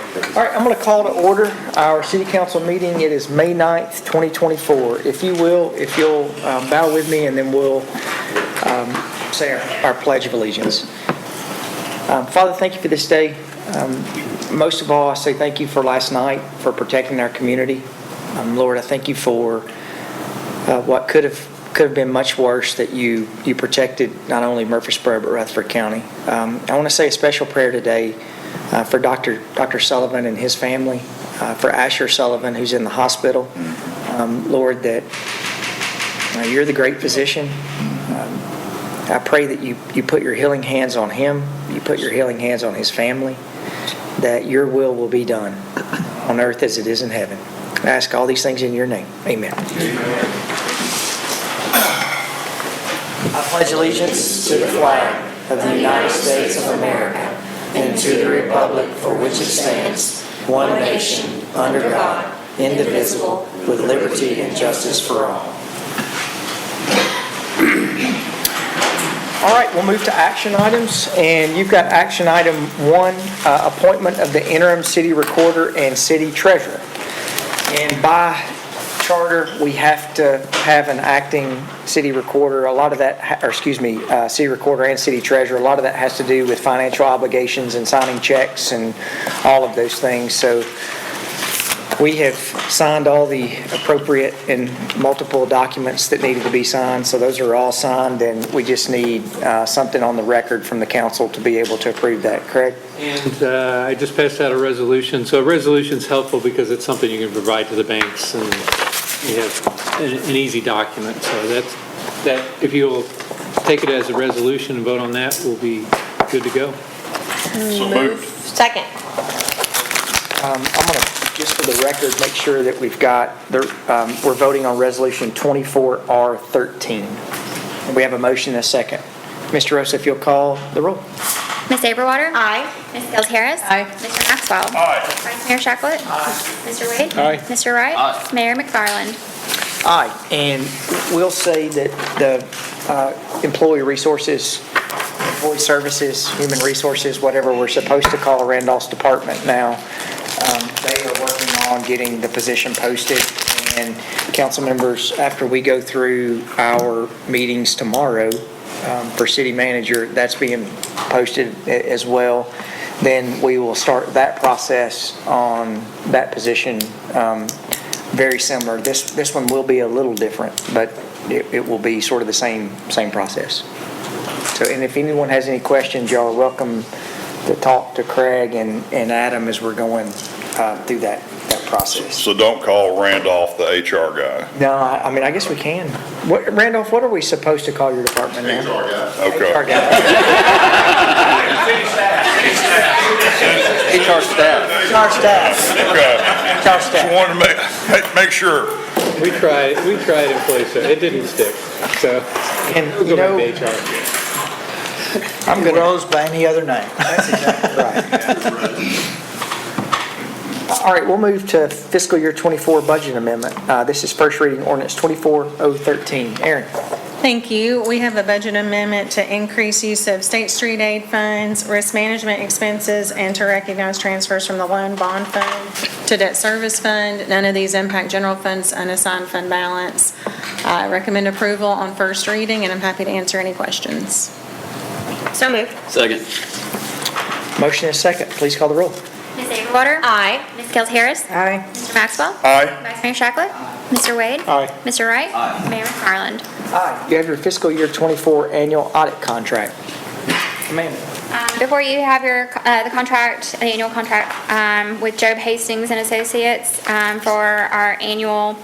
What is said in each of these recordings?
All right, I'm going to call to order our city council meeting. It is May 9th, 2024. If you'll bow with me, and then we'll say our Pledge of Allegiance. Father, thank you for this day. Most of all, I say thank you for last night, for protecting our community. Lord, I thank you for what could have been much worse, that you protected not only Murfreesboro but Rutherford County. I want to say a special prayer today for Dr. Sullivan and his family, for Asher Sullivan, who's in the hospital. Lord, that you're the great physician. I pray that you put your healing hands on him, you put your healing hands on his family, that your will be done on earth as it is in heaven. I ask all these things in your name. Amen. I pledge allegiance to the flag of the United States of America and to the republic for which it stands, one nation, under God, indivisible, with liberty and justice for all. All right, we'll move to action items, and you've got action item 1, appointment of the interim city recorder and city treasurer. And by charter, we have to have an acting city recorder. A lot of that, city recorder and city treasurer, a lot of that has to do with financial obligations and signing checks and all of those things. So we have signed all the appropriate and multiple documents that needed to be signed. So those are all signed, and we just need something on the record from the council to be able to approve that. Craig? And I just passed out a resolution. So a resolution is helpful because it's something you can provide to the banks, and you have an easy document. So that if you'll take it as a resolution and vote on that, we'll be good to go. So moved. Second. I'm going to, just for the record, make sure that we've got, we're voting on resolution 24R13. We have a motion and a second. Mr. Rosa, if you'll call the roll. Ms. Aberwater? Aye. Ms. Gels Harris? Aye. Mr. Maxwell? Aye. Vice Mayor Shacklet? Aye. Mr. Wade? Aye. Mr. Wright? Aye. Mayor McFarland? Aye, and we'll say that the employee resources, employee services, human resources, whatever we're supposed to call Randolph's department now, they are working on getting the position posted. And council members, after we go through our meetings tomorrow for city manager, that's being posted as well. Then we will start that process on that position. Very similar. This one will be a little different, but it will be sort of the same process. So, and if anyone has any questions, y'all are welcome to talk to Craig and Adam as we're going through that process. So don't call Randolph the HR guy. No, I mean, I guess we can. Randolph, what are we supposed to call your department now? HR guy. HR Okay. guy. HR staff. HR staff. Okay. HR Just staff. wanted to make sure. We tried employee service. It didn't stick. So And we'll you go know, back to HR. I'm going to. Rose by any other name. That's exactly right. All right, we'll move to fiscal year 24 budget amendment. This is first reading ordinance 24013. Aaron. Thank you. We have a budget amendment to increase use of state street aid funds, risk management expenses, and to recognize transfers from the loan bond fund to debt service fund. None of these impact general fund's unassigned fund balance. I recommend approval on first reading, and I'm happy to answer any questions. So moved. Second. Motion is second. Please call the roll. Ms. Aberwater? Aye. Ms. Gels Harris? Aye. Mr. Maxwell? Aye. Vice Mayor Shacklet? Mr. Wade? Aye. Mr. Wright? Mayor McFarland? Aye. You have your fiscal year 24 annual audit contract. Amanda. Before you have your the contract, the annual contract with Job Hastings and Associates for our annual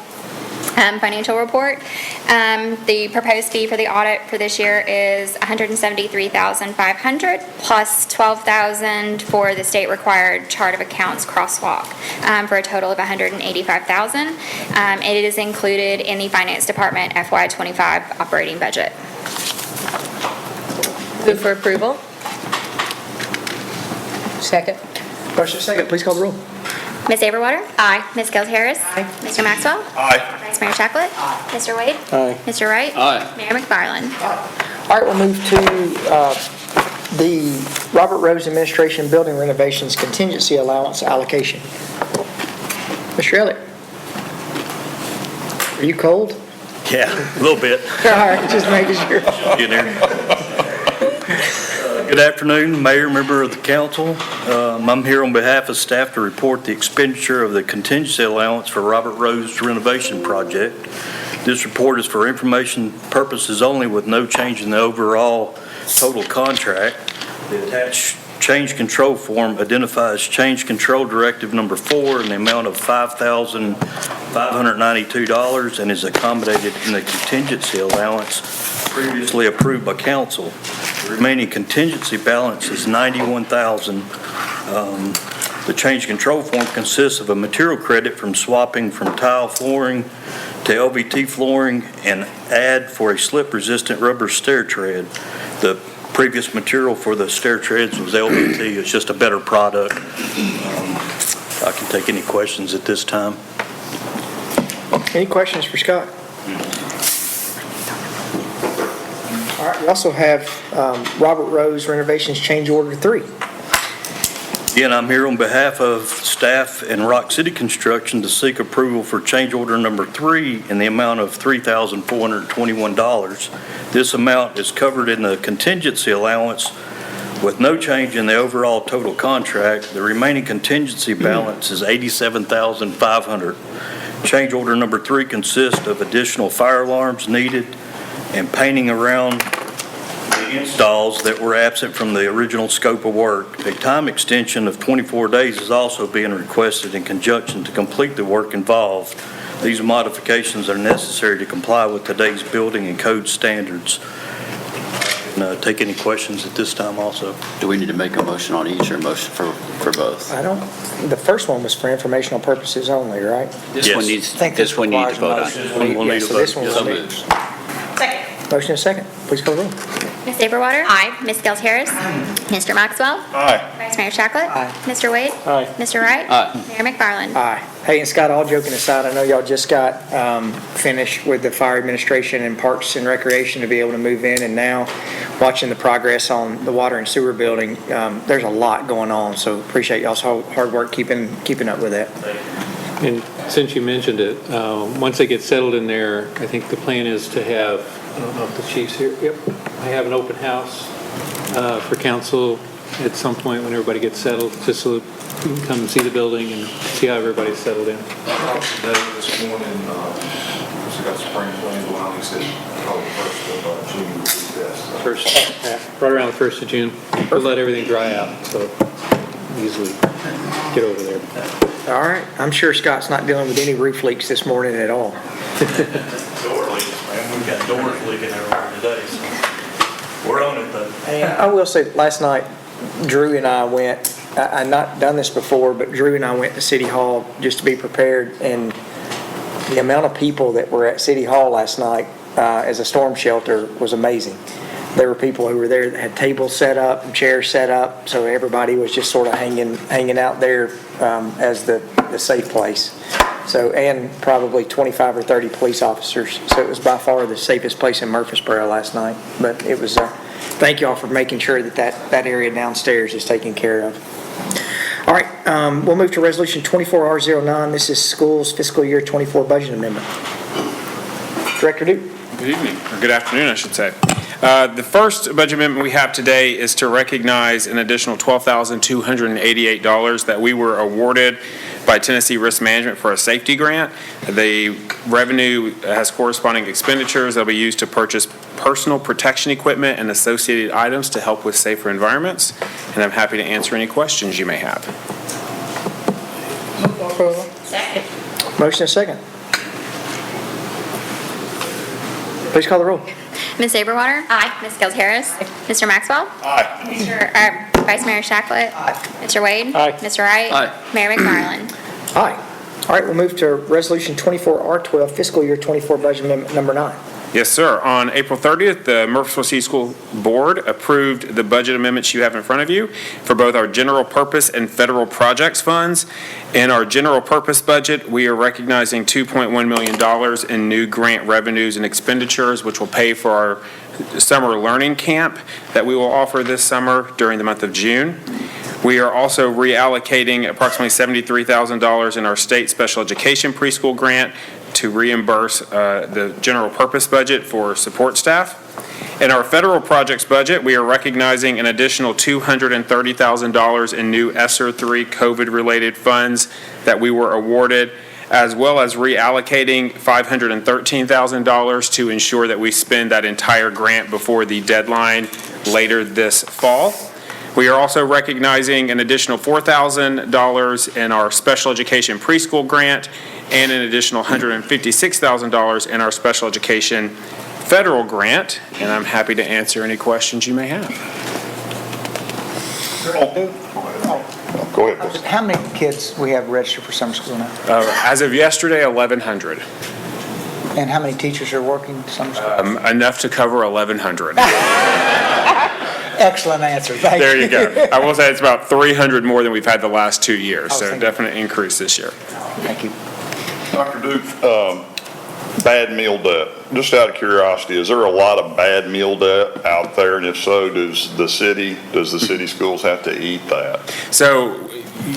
financial report. The proposed fee for the audit for this year is $173,500 plus $12,000 for the state required chart of accounts crosswalk for a total of $185,000. It is included in the Finance Department FY25 operating budget. Move for approval. Second. Motion is second. Please call the roll. Ms. Aberwater? Aye. Ms. Gels Harris? Aye. Mr. Maxwell? Aye. Vice Mayor Shacklet? Aye. Mr. Wade? Aye. Mr. Wright? Aye. Mayor McFarland? All right, we'll move to the Robert Rose Administration Building Renovations Contingency Allowance Allocation. Mr. Elliott? Are you cold? Yeah, a little bit. All right, just making sure. Get there. Good afternoon, Mayor, member of the council. I'm here on behalf of staff to report the expenditure of the contingency allowance for Robert Rose renovation project. This report is for information purposes only with no change in the overall total contract. The attached change control form identifies change control directive number 4 in the amount of $5,592 and is accommodated in the contingency allowance previously approved by council. The remaining contingency balance is $91,000. The change control form consists of a material credit from swapping from tile flooring to LVT flooring and add for a slip-resistant rubber stair tread. The previous material for the stair treads was LVT. It's just a better product. I can take any questions at this time. Any questions for Scott? All right, we also have Robert Rose Renovations Change Order 3. Again, I'm here on behalf of staff and Rock City Construction to seek approval for change order number 3 in the amount of $3,421. This amount is covered in the contingency allowance with no change in the overall total contract. The remaining contingency balance is $87,500. Change order number 3 consists of additional fire alarms needed and painting around the installs that were absent from the original scope of work. A time extension of 24 days is also being requested in conjunction to complete the work involved. These modifications are necessary to comply with today's building and code standards. Take any questions at this time also. Do we need to make a motion on each or a motion for both? The first one was for informational purposes only, right? This Yes. one I needs, think this one you need to vote on. We'll need Yeah, a so this vote. one Yes. will need. Motion and second. Please call the roll. Ms. Saberwater? Aye. Ms. Gels Harris? Mr. Maxwell? Aye. Vice Mayor Shacklet? Aye. Mr. Wade? Aye. Mr. Wright? Aye. Mayor McFarland? Aye. Hey, and Scott, all joking aside, I know y'all just got finished with the fire administration and parks and recreation to be able to move in, and now watching the progress on the water and sewer building, there's a lot going on, so appreciate y'all's hard work keeping up with that. And since you mentioned it, once they get settled in there, I think the plan is to have, I don't know if the chief's here, yep, I have an open house for council at some point when everybody gets settled, just so you can come and see the building and see how everybody's settled in. Today, this morning, we got spring cleaning, well, he said probably first of June would be best. First, right around the 1st of June. We'll let everything dry out, so easily get over there. All right, I'm sure Scott's not dealing with any roof leaks this morning at all. Door leaks, man. We've got doors leaking everywhere today, so we're on it though. I will say, last night, Drew and I went, I'd not done this before, but Drew and I went to City Hall just to be prepared, and the amount of people that were at City Hall last night as a storm shelter was amazing. There were people who were there that had tables set up and chairs set up, so everybody was just sort of hanging out there as the safe place. So, and probably 25 or 30 police officers. So it was by far the safest place in Murfreesboro last night. But it was, thank you all for making sure that area downstairs is taken care of. All right, we'll move to Resolution 24R09. This is schools fiscal year 24 budget amendment. Director Duke. Good evening, or good afternoon, I should say. The first budget amendment we have today is to recognize an additional $12,288 that we were awarded by Tennessee Risk Management for a safety grant. The revenue has corresponding expenditures that will be used to purchase personal protection equipment and associated items to help with safer environments. And I'm happy to answer any questions you may have. Second. Motion and second. Please call the roll. Ms. Saberwater? Aye. Ms. Gels Harris? Mr. Maxwell? Aye. Vice Mayor Shacklet? Mr. Wade? Aye. Mr. Wright? Aye. Mayor McFarland? Aye. All right, we'll move to Resolution 24R12, fiscal year 24 budget amendment number 9. Yes, sir. On April 30th, the Murfreesboro City School Board approved the budget amendments you have in front of you for both our general purpose and federal projects funds. In our general purpose budget, we are recognizing $2.1 million in new grant revenues and expenditures, which will pay for our summer learning camp that we will offer this summer during the month of June. We are also reallocating approximately $73,000 in our state special education preschool grant to reimburse the general purpose budget for support staff. In our federal projects budget, we are recognizing an additional $230,000 in new ESSER III COVID-related funds that we were awarded, as well as reallocating $513,000 to ensure that we spend that entire grant before the deadline later this fall. We are also recognizing an additional $4,000 in our special education preschool grant and an additional $156,000 in our special education federal grant, and I'm happy to answer any questions you may have. Go ahead. How many kids we have registered for summer school now? As of yesterday, 1,100. And how many teachers are working summer school? Enough to cover 1,100. Excellent answer, thank you. There you go. I will say it's about 300 more than we've had the last 2 years, Oh, so thank you. definite increase this year. Thank you. Dr. Duke, bad meal debt. Just out of curiosity, is there a lot of bad meal debt out there? And if so, does the city schools have to eat that? So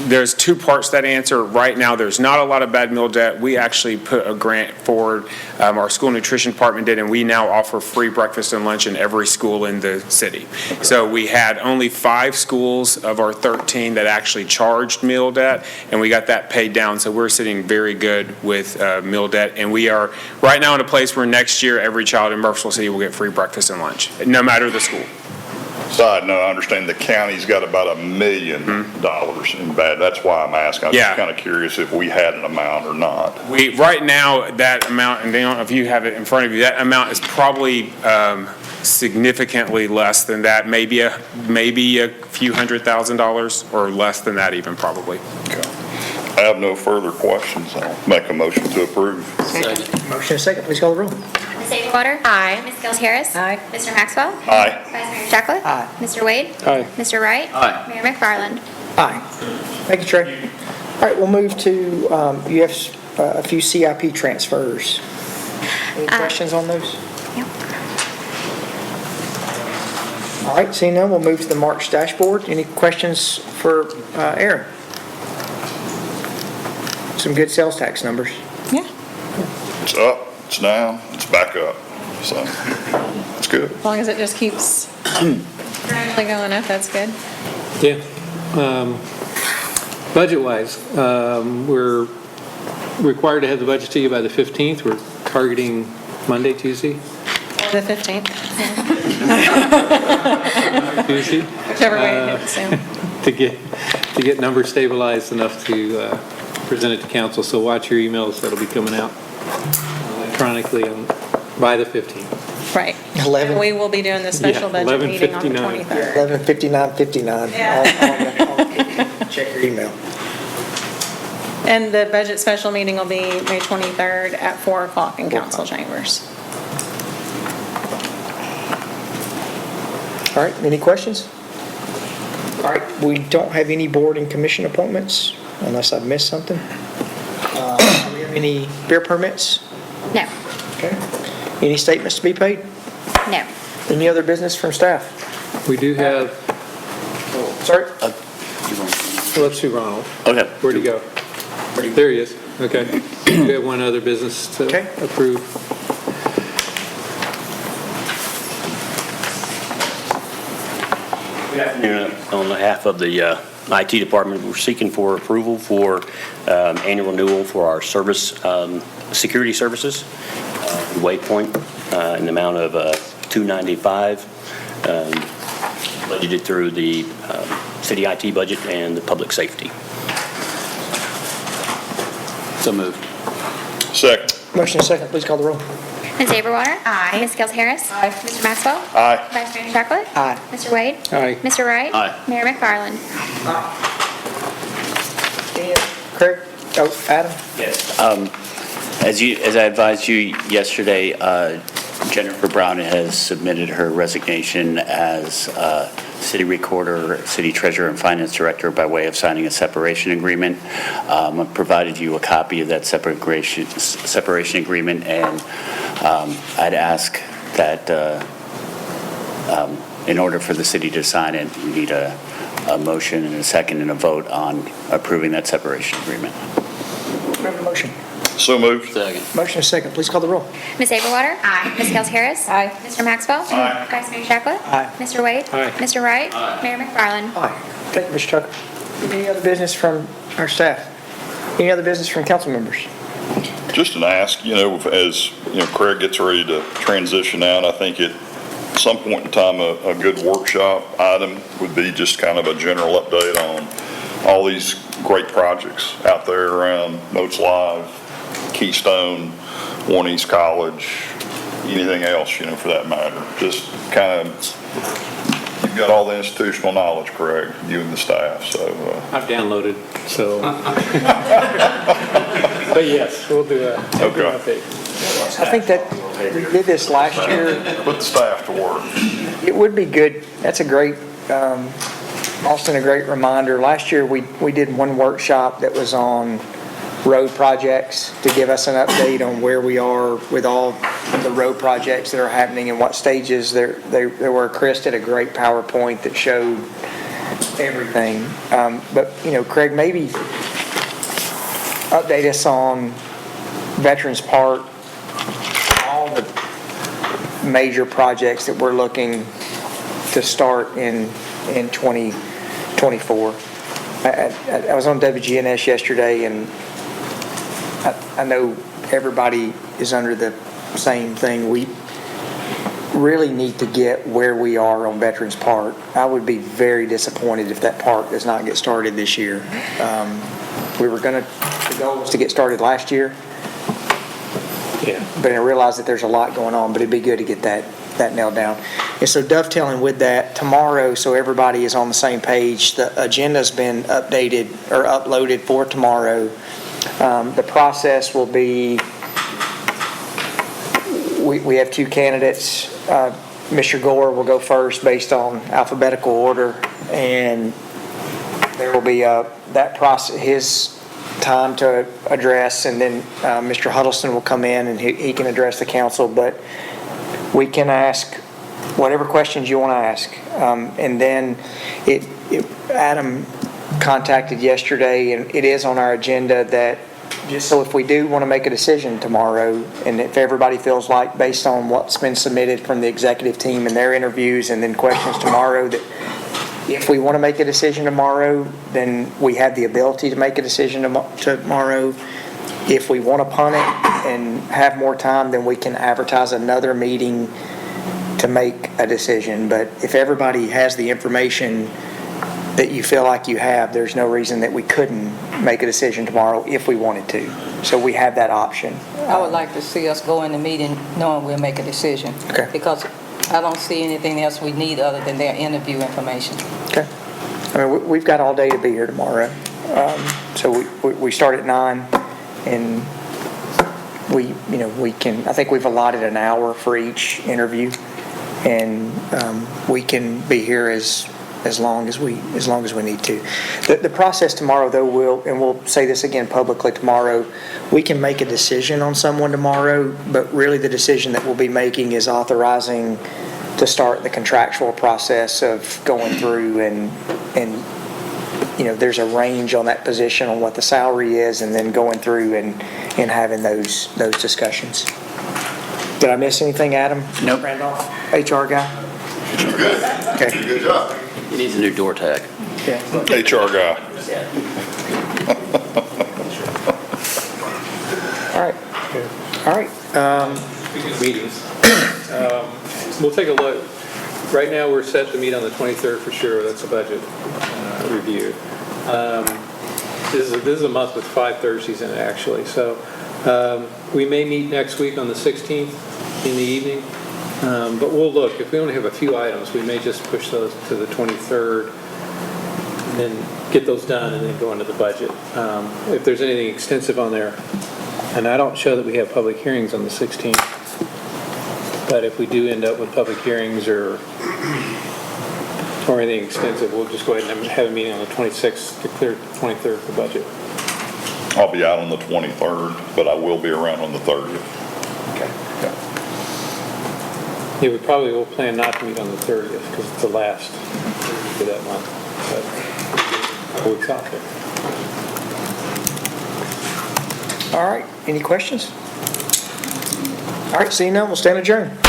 there's two parts to that answer. Right now, there's not a lot of bad meal debt. We actually put a grant forward, our school nutrition department did, and we now offer free breakfast and lunch in every school in the city. So we had only 5 schools of our 13 that actually charged meal debt, and we got that paid down. So we're sitting very good with meal debt, and we are right now in a place where next year every child in Murfreesboro City will get free breakfast and lunch, no matter the school. Side note, I understand the county's got about $1 million in bad. That's why I'm asking. I'm Yeah. just kind of curious if we had an amount or not. Right now, that amount, and I don't know if you have it in front of you, that amount is probably significantly less than that, maybe a few $100,000 or less than that even probably. Okay. I have no further questions. I'll make a motion to approve. Motion and second, please call the roll. Ms. Saberwater? Aye. Ms. Gels Harris? Aye. Mr. Maxwell? Aye. Vice Mayor Chucklet? Aye. Mr. Wade? Aye. Mr. Wright? Aye. Mayor McFarland? Aye. Thank you, Trey. All right, we'll move to, you have a few CIP transfers. Any questions on those? Yep. All right, seeing none, we'll move to the March dashboard. Any questions for Aaron? Some good sales tax numbers. Yeah, It's up, it's down, it's back up. So it's good. as long as it just keeps gradually going up, that's good. Yeah. Budget-wise, we're required to have the budget to you by the 15th. We're targeting Monday, Tuesday? The 15th, Tuesday? whichever way it gets soon. To get numbers stabilized enough to present it to council. So watch your emails, that'll be coming out electronically by the 15th. Right. 11. And we will be doing the special Yeah, budget meeting on the 11:59. 23rd. 11:59:59. Check your email. And the budget special meeting will be May 23rd at 4 o'clock in council chambers. All right, any questions? All right, we don't have any board and commission appointments, unless I've missed something. Do we have any beer permits? No. Okay. Any statements to be paid? No. Any other business from staff? We do have, Sorry? let's see Ronald. Okay. Where'd he go? There he is. Okay. We have one other business to Okay. approve. Good afternoon. On behalf of the IT department, we're seeking for approval for annual renewal for our service, security services, Waypoint, in the amount of $295, budgeted through the city IT budget and the public safety. So moved. Second. Motion and second, please call the roll. Ms. Saberwater? Aye. Ms. Gels Harris? Aye. Mr. Maxwell? Aye. Vice Mayor Chucklet? Aye. Mr. Wade? Aye. Mr. Wright? Aye. Mayor McFarland? Craig? Oh, Adam? Yes. As I advised you yesterday, Jennifer Brown has submitted her resignation as city recorder, city treasurer, and finance director by way of signing a separation agreement. I've provided you a copy of that separation agreement, and I'd ask that in order for the city to sign it, you need a motion and a second and a vote on approving that separation agreement. We have a motion. So moved. Motion is second. Please call the roll. Ms. Abelwater? Aye. Ms. Kels Harris? Aye. Mr. Maxwell? Aye. Vice Mayor Shacklet? Aye. Mr. Wade? Aye. Mr. Wright? Mayor McFarland? Aye. Thank you, Mr. Tucker. Any other business from our staff? Any other business from council members? Just an ask, as, Craig gets ready to transition out, I think at some point in time, a good workshop item would be just kind of a general update on all these great projects out there around Notes Live, Keystone, One East College, anything else, for that matter. Just kind of, you've got all the institutional knowledge, Craig, you and the staff, so. I've downloaded, so. But yes, we'll do an update. I think that we did this last year. Put the staff to work. It would be good. That's a great, Austin, a great reminder. Last year, we did one workshop that was on road projects to give us an update on where we are with all the road projects that are happening and what stages they were. Chris did a great PowerPoint that showed everything. But, Craig, maybe update us on Veterans Park, all the major projects that we're looking to start in 2024. I was on WGNS yesterday, and I know everybody is under the same thing. We really need to get where we are on Veterans Park. I would be very disappointed if that park does not get started this year. The goal was to get started last year. Yeah. But I realize that there's a lot going on, but it'd be good to get that nailed down. And so dovetailing with that, tomorrow, so everybody is on the same page, the agenda's been updated or uploaded for tomorrow. The process will be, we have two candidates. Mr. Gore will go first based on alphabetical order, and there will be that process, his time to address, and then Mr. Huddleston will come in and he can address the council, but we can ask whatever questions you want to ask. And then Adam contacted yesterday, and it is on our agenda that just so if we do want to make a decision tomorrow, and if everybody feels like based on what's been submitted from the executive team and their interviews and then questions tomorrow, that if we want to make a decision tomorrow, then we have the ability to make a decision tomorrow. If we want to punt it and have more time, then we can advertise another meeting to make a decision. But if everybody has the information that you feel like you have, there's no reason that we couldn't make a decision tomorrow if we wanted to. So we have that option. I would like to see us go in the meeting knowing we'll make a decision. Okay. Because I don't see anything else we need other than their interview information. Okay. I mean, we've got all day to be here tomorrow. So we start at 9, and we can, I think we've allotted an hour for each interview, and we can be here as long as we need to. The process tomorrow, though, we'll say this again publicly tomorrow, we can make a decision on someone tomorrow, but really the decision that we'll be making is authorizing to start the contractual process of going through and there's a range on that position on what the salary is, and then going through and having those discussions. Did I miss anything, Adam? Nope. Randolph, HR guy? Okay. Good job. He needs a new door tag. Yeah. HR guy. All right. Meetings. We'll take a look. Right now, we're set to meet on the 23rd for sure. That's a budget review. This is a month with 5 Thursdays in it, actually. So we may meet next week on the 16th in the evening. But we'll look. If we only have a few items, we may just push those to the 23rd and then get those done and then go into the budget. If there's anything extensive on there, and I don't show that we have public hearings on the 16th, but if we do end up with public hearings or anything extensive, we'll just go ahead and have a meeting on the 26th to clear the 23rd for budget. I'll be out on the 23rd, but I will be around on the 30th. Okay. Yeah, we probably will plan not to meet on the 30th because it's the last of that month, but a couple weeks off there. All right, any questions? All right, seeing none, we'll stand adjourned.